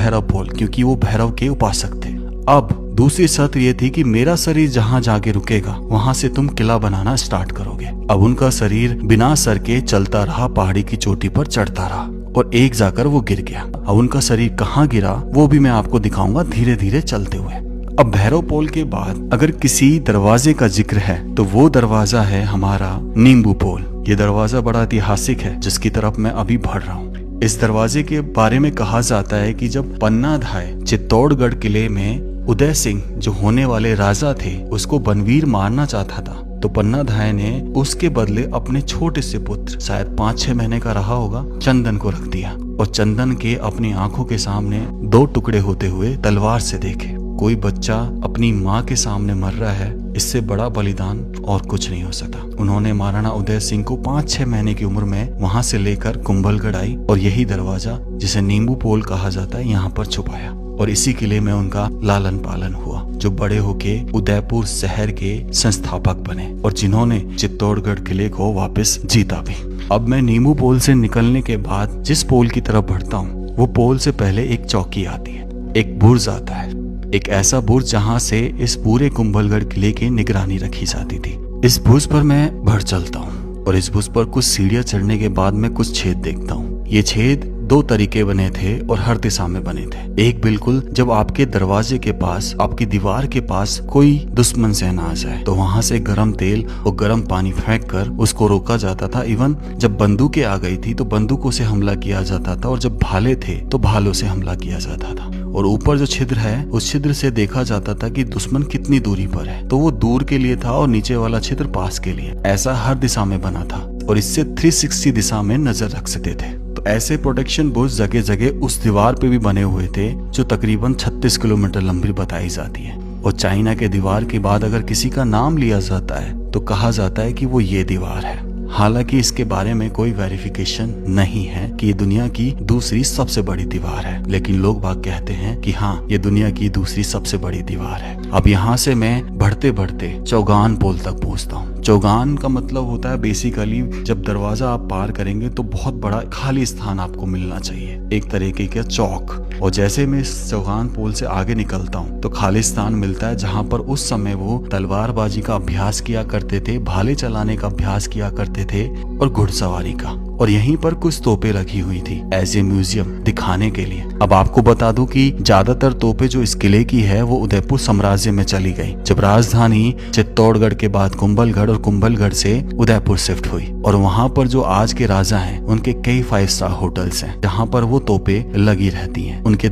भैरव पोल, क्योंकि वो भैरव के उपासक थे। अब दूसरी शर्त ये थी कि मेरा शरीर जहाँ जाके रुकेगा वहां से तुम किला बनाना स्टार्ट करोगे। अब उनका शरीर बिना सर के चलता रहा, पहाड़ी की चोटी पर चढ़ता रहा और एक जाकर वो गिर गया। अब उनका शरीर कहाँ गिरा वो भी मैं आपको दिखाऊंगा धीरे धीरे चलते हुए। अब भैरव पोल के बाद अगर किसी दरवाजे का जिक्र है तो वो दरवाजा है हमारा नींबू पोल। ये दरवाजा बड़ा ऐतिहासिक है जिसकी तरफ मैं अभी बढ़ रहा हूँ। इस दरवाजे के बारे में कहा जाता है कि जब पन्नाधाय चित्तौड़गढ़ किले में उदय सिंह जो होने वाले राजा थे उसको बनवीर मारना चाहता था, तो पन्नाधाय ने उसके बदले अपने छोटे से पुत्र, शायद 5-6 महीने का रहा होगा, चंदन को रख दिया और चंदन के अपनी आंखों के सामने 2 टुकड़े होते हुए तलवार से देखे। कोई बच्चा अपनी माँ के सामने मर रहा है, इससे बड़ा बलिदान और कुछ नहीं हो सकता। उन्होंने महाराणा उदय सिंह को 5-6 महीने की उम्र में वहां से लेकर कुंभलगढ़ आई और यही दरवाजा जिसे नींबू पोल कहा जाता है यहाँ पर छुपाया और इसी किले में उनका लालन पालन हुआ, जो बड़े होके उदयपुर शहर के संस्थापक बने और जिन्होंने चित्तौड़गढ़ किले को वापस जीता भी। अब मैं नींबू पोल से निकलने के बाद जिस पोल की तरफ बढ़ता हूँ वो पोल से पहले एक चौकी आती है, एक बुर्ज आता है, एक ऐसा बुर्ज जहाँ से इस पूरे कुंभलगढ़ किले की निगरानी रखी जाती थी। इस बुर्ज पर मैं बढ़ चलता हूँ और इस बुर्ज पर कुछ सीढ़ियां चढ़ने के बाद मैं कुछ छेद देखता हूँ। ये छेद 2 तरीके बने थे और हर दिशा में बने थे। एक बिल्कुल जब आपके दरवाजे के पास, आपकी दीवार के पास कोई दुश्मन सेना आ जाए तो वहां से गरम तेल और गरम पानी फेंक कर उसको रोका जाता था। इवन जब बंदूकें आ गई थी तो बंदूकों से हमला किया जाता था और जब भाले थे तो भालों से हमला किया जाता था। और ऊपर जो छिद्र है उस छिद्र से देखा जाता था कि दुश्मन कितनी दूरी पर है, तो वो दूर के लिए था और नीचे वाला छिद्र पास के लिए। ऐसा हर दिशा में बना था और इससे 360 दिशा में नजर रख सकते थे। तो ऐसे प्रोटेक्शन बुर्ज जगह जगह उस दीवार पे भी बने हुए थे जो तकरीबन 36 किलोमीटर लंबी बताई जाती है। और चाइना के दीवार के बाद अगर किसी का नाम लिया जाता है तो कहा जाता है कि वो ये दीवार है। हालांकि इसके बारे में कोई वेरिफिकेशन नहीं है कि ये दुनिया की दूसरी सबसे बड़ी दीवार है, लेकिन लोग बाग कहते हैं कि हाँ ये दुनिया की दूसरी सबसे बड़ी दीवार है। अब यहाँ से मैं बढ़ते बढ़ते चौगान पोल तक पहुँचता हूँ। चौगान का मतलब होता है बेसिकली जब दरवाजा आप पार करेंगे तो बहुत बड़ा खाली स्थान आपको मिलना चाहिए, एक तरीके का चौक। और जैसे मैं इस चौगान पोल से आगे निकलता हूँ तो खाली स्थान मिलता है जहाँ पर उस समय वो तलवारबाजी का अभ्यास किया करते थे, भाले चलाने का अभ्यास किया करते थे और घुड़सवारी का। और यहीं पर कुछ तोपें रखी हुई थी एज ए म्यूजियम दिखाने के लिए। अब आपको बता दूं कि ज्यादातर तोपें जो इस किले की है वो उदयपुर साम्राज्य में चली गई जब राजधानी चित्तौड़गढ़ के बाद कुंभलगढ़ और कुंभलगढ़ से उदयपुर शिफ्ट हुई। और वहां पर जो आज के राजा हैं उनके कई 5 स्टार होटल्स हैं जहां पर वो तोपें लगी रहती हैं। उनके